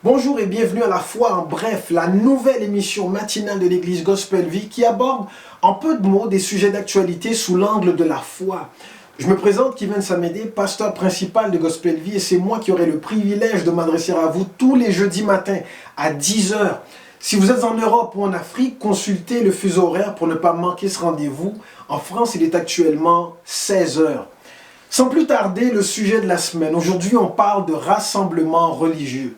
Bonjour et bienvenue à La Foi en Bref, la nouvelle émission matinale de l'église Gospel Vie qui aborde en peu de mots des sujets d'actualité sous l'angle de la foi. Je me présente Kevin Samédé, pasteur principal de Gospel Vie, et c'est moi qui aurai le privilège de m'adresser à vous tous les jeudis matins à 10h. Si vous êtes en Europe ou en Afrique, consultez le fuseau horaire pour ne pas manquer ce rendez-vous. En France, il est actuellement 16h. Sans plus tarder, le sujet de la semaine. Aujourd'hui, on parle de rassemblement religieux.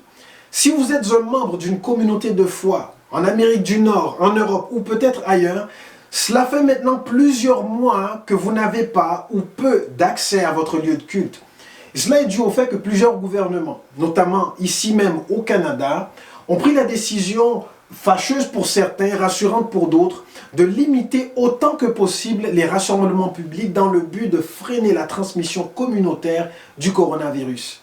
Si vous êtes un membre d'une communauté de foi, en Amérique du Nord, en Europe ou peut-être ailleurs, cela fait maintenant plusieurs mois que vous n'avez pas ou peu d'accès à votre lieu de culte. Et cela est dû au fait que plusieurs gouvernements, notamment ici même au Canada, ont pris la décision fâcheuse pour certains, rassurante pour d'autres, de limiter autant que possible les rassemblements publics dans le but de freiner la transmission communautaire du coronavirus.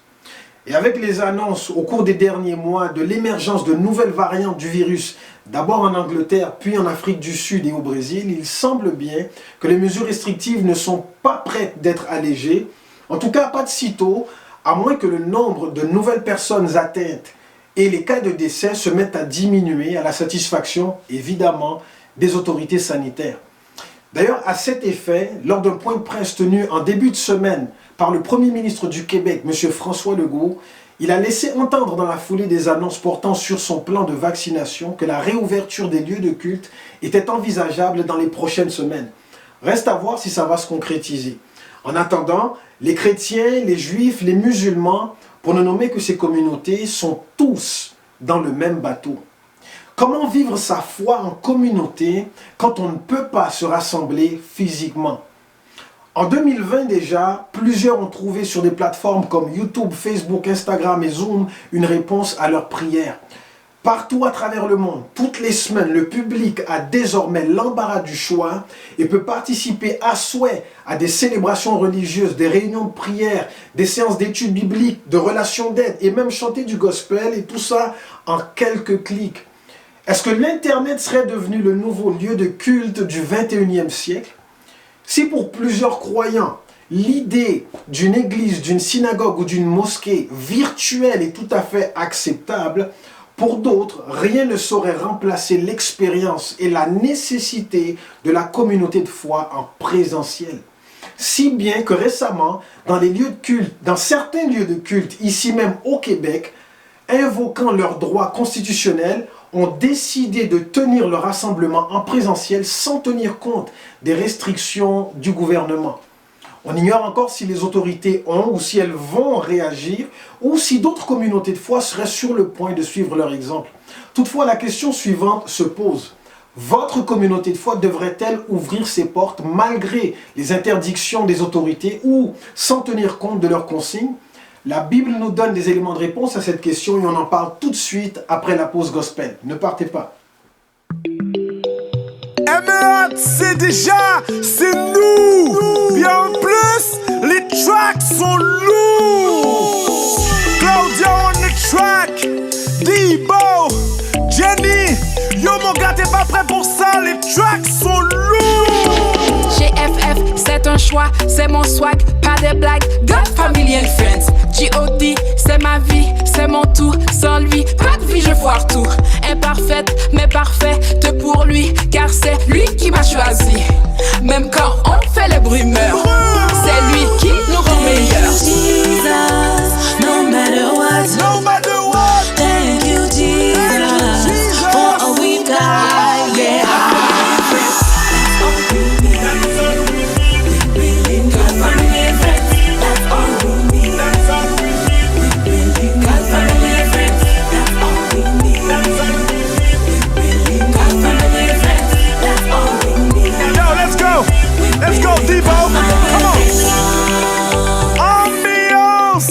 Et avec les annonces au cours des derniers mois de l'émergence de nouvelles variantes du virus, d'abord en Angleterre, puis en Afrique du Sud et au Brésil, il semble bien que les mesures restrictives ne sont pas prêtes d'être allégées, en tout cas pas de sitôt, à moins que le nombre de nouvelles personnes atteintes et les cas de décès se mettent à diminuer à la satisfaction, évidemment, des autorités sanitaires. D'ailleurs, à cet effet, lors d'un point de presse tenu en début de semaine par le Premier ministre du Québec, M. François Legault, il a laissé entendre dans la foulée des annonces portant sur son plan de vaccination que la réouverture des lieux de culte était envisageable dans les prochaines semaines. Reste à voir si ça va se concrétiser. En attendant, les chrétiens, les juifs, les musulmans, pour ne nommer que ces communautés, sont tous dans le même bateau. Comment vivre sa foi en communauté quand on ne peut pas se rassembler physiquement? En 2020 déjà, plusieurs ont trouvé sur des plateformes comme YouTube, Facebook, Instagram et Zoom une réponse à leurs prières. Partout à travers le monde, toutes les semaines, le public a désormais l'embarras du choix et peut participer à souhait à des célébrations religieuses, des réunions de prière, des séances d'études bibliques, de relations d'aide et même chanter du gospel, et tout ça en quelques clics. Est-ce que l'Internet serait devenu le nouveau lieu de culte du 21e siècle? Si pour plusieurs croyants, l'idée d'une église, d'une synagogue ou d'une mosquée virtuelle est tout à fait acceptable, pour d'autres, rien ne saurait remplacer l'expérience et la nécessité de la communauté de foi en présentiel. Si bien que récemment, dans les lieux de culte, dans certains lieux de culte, ici même au Québec, invoquant leurs droits constitutionnels, ont décidé de tenir le rassemblement en présentiel sans tenir compte des restrictions du gouvernement. On ignore encore si les autorités ont ou si elles vont réagir ou si d'autres communautés de foi seraient sur le point de suivre leur exemple. Toutefois, la question suivante se pose. Votre communauté de foi devrait-elle ouvrir ses portes malgré les interdictions des autorités ou sans tenir compte de leurs consignes? La Bible nous donne des éléments de réponse à cette question et on en parle tout de suite après la pause gospel. Ne partez pas. MEAT, c'est nous. Bien en plus, les tracks sont lourds. Claudia on the track, Debo, Jenny. Yo mon gars, t'es pas prêt pour ça, les tracks sont lourds. GFF, c'est un choix, c'est mon swag, pas de blagues, God, family and friends. G.O.D, c'est ma vie, c'est mon tour, sans lui, pas de vie, je foire tout. Imparfaite, mais parfaite pour lui, car c'est lui qui m'a choisi. Même quand on fait les brumeurs, c'est lui qui nous rend meilleurs. Jesus, no matter what, No matter what, thank you Jesus, for all we've got, yeah. Let's go, Debo. Come on. Ambiance.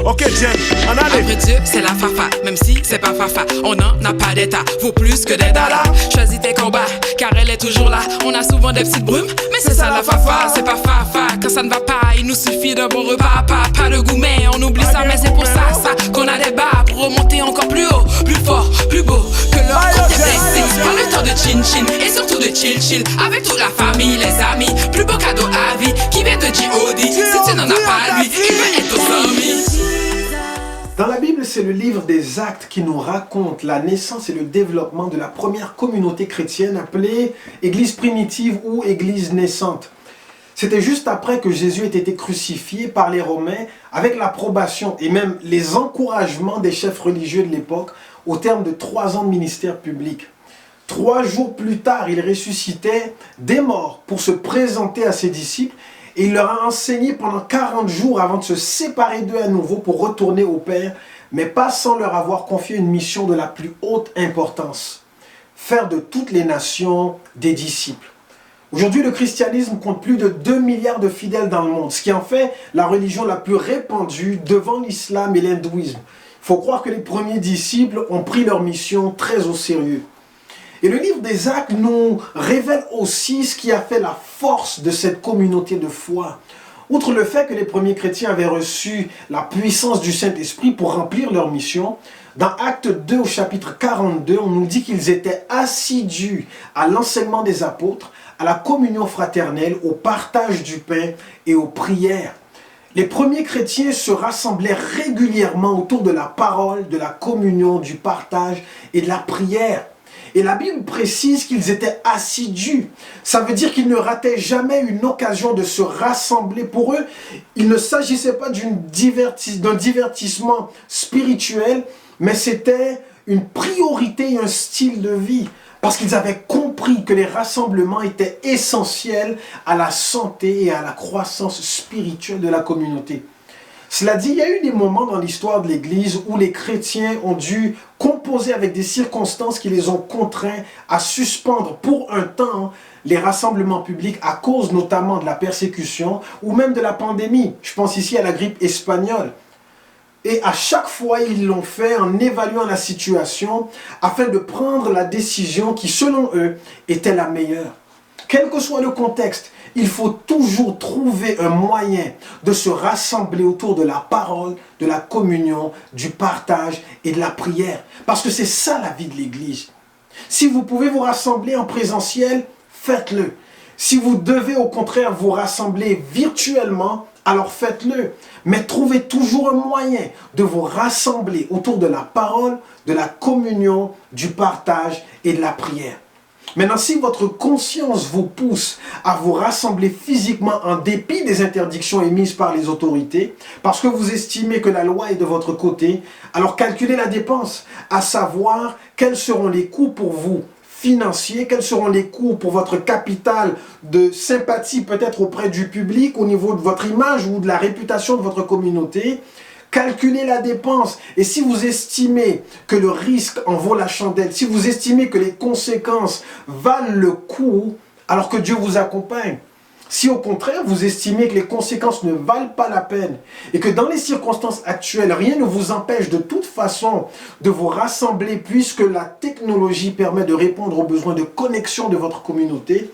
Ok, Jen, en allez. Après Dieu, c'est la fafa, même si c'est pas fafa. On n'en a pas d'état, vaut plus que des dollars. Choisis tes combats, car elle est toujours là. On a souvent des petites brumes, mais c'est ça la fafa. C'est pas fafa, quand ça ne va pas, il nous suffit d'un bon repas. Pas de goût, mais on oublie ça, mais c'est pour ça qu'on a des bas pour remonter encore plus haut, plus fort, plus beau que leur côté blessé. Pas le temps de chin-chin et surtout de chill-chill avec toute la famille, les amis. Plus beau cadeau à vie qui vient de G.O.D. Si tu n'en as pas, lui Bible, c'est le livre des Actes qui nous raconte la naissance et le développement de la première communauté chrétienne appelée Église primitive ou Église naissante. C'était juste après que Jésus ait été crucifié par les Romains avec l'approbation et même les encouragements des chefs religieux de l'époque au terme de 3 ans de ministère public. 3 jours plus tard, il ressuscitait des morts pour se présenter à ses disciples et il leur a enseigné pendant 40 jours avant de se séparer d'eux à nouveau pour retourner au Père, mais pas sans leur avoir confié une mission de la plus haute importance: faire de toutes les nations des disciples. Aujourd'hui, le christianisme compte plus de 2 milliards de fidèles dans le monde, ce qui en fait la religion la plus répandue devant l'islam et l'hindouisme. Il faut croire que les premiers disciples ont pris leur mission très au sérieux. Et le livre des Actes nous révèle aussi ce qui a fait la force de cette communauté de foi. Outre le fait que les premiers chrétiens avaient reçu la puissance du Saint-Esprit pour remplir leur mission, dans Acte 2 au chapitre 42, on nous dit qu'ils étaient assidus à l'enseignement des apôtres, à la communion fraternelle, au partage du pain et aux prières. Les premiers chrétiens se rassemblaient régulièrement autour de la parole, de la communion, du partage et de la prière. Et la Bible précise qu'ils étaient assidus. Ça veut dire qu'ils ne rataient jamais une occasion de se rassembler. Pour eux, il ne s'agissait pas d'un divertissement spirituel, mais c'était une priorité et un style de vie. Parce qu'ils avaient compris que les rassemblements étaient essentiels à la santé et à la croissance spirituelle de la communauté. Cela dit, il y a eu des moments dans l'histoire de l'Église où les chrétiens ont dû composer avec des circonstances qui les ont contraints à suspendre pour un temps les rassemblements publics à cause notamment de la persécution ou même de la pandémie. Je pense ici à la grippe espagnole. Et à chaque fois, ils l'ont fait en évaluant la situation afin de prendre la décision qui, selon eux, était la meilleure. Quel que soit le contexte, il faut toujours trouver un moyen de se rassembler autour de la parole, de la communion, du partage et de la prière. Parce que c'est ça la vie de l'Église. Si vous pouvez vous rassembler en présentiel, faites-le. Si vous devez au contraire vous rassembler virtuellement, alors faites-le. Mais trouvez toujours un moyen de vous rassembler autour de la parole, de la communion, du partage et de la prière. Maintenant, si votre conscience vous pousse à vous rassembler physiquement en dépit des interdictions émises par les autorités, parce que vous estimez que la loi est de votre côté, alors calculez la dépense, à savoir quels seront les coûts pour vous financiers, quels seront les coûts pour votre capital de sympathie peut-être auprès du public, au niveau de votre image ou de la réputation de votre communauté. Calculez la dépense et si vous estimez que le risque en vaut la chandelle, si vous estimez que les conséquences valent le coup, alors que Dieu vous accompagne. Si au contraire vous estimez que les conséquences ne valent pas la peine et que dans les circonstances actuelles, rien ne vous empêche de toute façon de vous rassembler puisque la technologie permet de répondre aux besoins de connexion de votre communauté,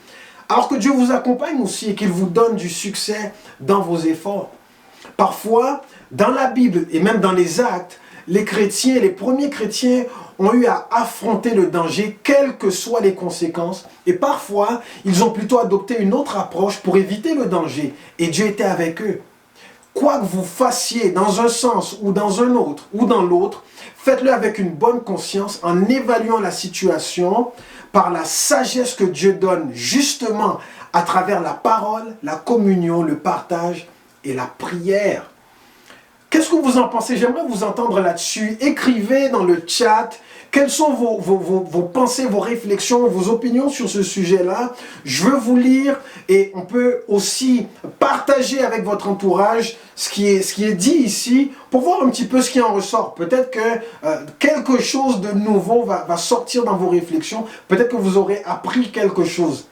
alors que Dieu vous accompagne aussi et qu'il vous donne du succès dans vos efforts. Parfois, dans la Bible et même dans les Actes, les chrétiens, les premiers chrétiens ont eu à affronter le danger, quelles que soient les conséquences. Et parfois, ils ont plutôt adopté une autre approche pour éviter le danger. Et Dieu était avec eux. Quoi que vous fassiez dans un sens ou dans un autre ou dans l'autre, faites-le avec une bonne conscience en évaluant la situation par la sagesse que Dieu donne justement à travers la parole, la communion, le partage et la prière. Qu'est-ce que vous en pensez? J'aimerais vous entendre là-dessus. Écrivez dans le chat quelles sont vos pensées, vos réflexions, vos opinions sur ce sujet-là. Je veux vous lire et on peut aussi partager avec votre entourage ce qui est dit ici pour voir un petit peu ce qui en ressort. Peut-être que quelque chose de nouveau va sortir dans vos réflexions. Peut-être que vous aurez appris quelque chose.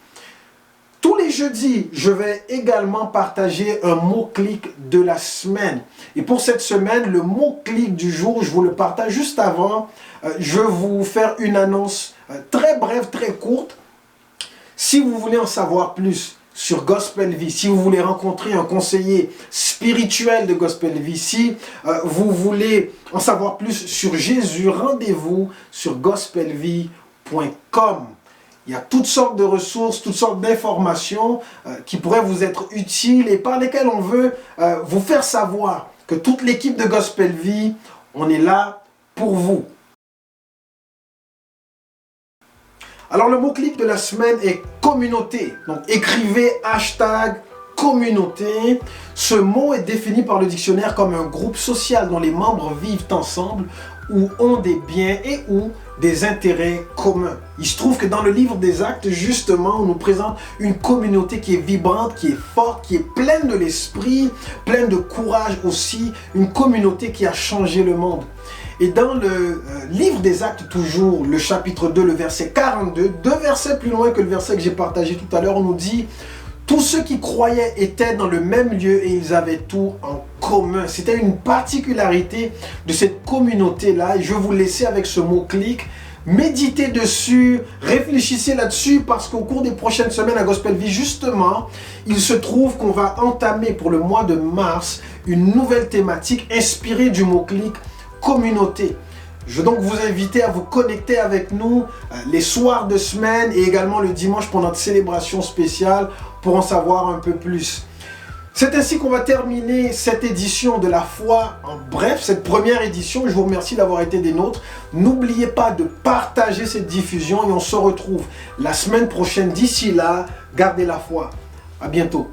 Tous les jeudis, je vais également partager un mot-clic de la semaine. Et pour cette semaine, le mot-clic du jour, je vous le partage juste avant. Je vais vous faire une annonce très brève, très courte. Si vous voulez en savoir plus sur Gospel Vie, si vous voulez rencontrer un conseiller spirituel de Gospel Vie, si vous voulez en savoir plus sur Jésus, rendez-vous sur gospelvie.com. Il y a toutes sortes de ressources, toutes sortes d'informations qui pourraient vous être utiles et par lesquelles on veut vous faire savoir que toute l'équipe de Gospel Vie, On est là pour vous. Alors le mot-clic de la semaine est communauté. Donc écrivez hashtag communauté. Ce mot est défini par le dictionnaire comme un groupe social dont les membres vivent ensemble ou ont des biens et ou des intérêts communs. Il se trouve que dans le livre des Actes, justement, on nous présente une communauté qui est vibrante, qui est forte, qui est pleine de l'esprit, pleine de courage aussi, une communauté qui a changé le monde. Et dans le livre des Actes, toujours, le chapitre 2, le verset 42, 2 versets plus loin que le verset que j'ai partagé tout à l'heure, on nous dit « Tous ceux qui croyaient étaient dans le même lieu et ils avaient tout en commun. » C'était une particularité de cette communauté-là. Et je vais vous laisser avec ce mot-clic. Méditez dessus, réfléchissez là-dessus parce qu'au cours des prochaines semaines à Gospel Vie, justement, il se trouve qu'on va entamer pour le mois de mars une nouvelle thématique inspirée du mot-clic communauté. Je vais donc vous inviter à vous connecter avec nous les soirs de semaine et également le dimanche pour notre célébration spéciale pour en savoir un peu plus. C'est ainsi qu'on va terminer cette édition de la foi en bref, cette première édition. Je vous remercie d'avoir été des nôtres. N'oubliez pas de partager cette diffusion et on se retrouve la semaine prochaine. D'ici là, gardez la foi. À bientôt.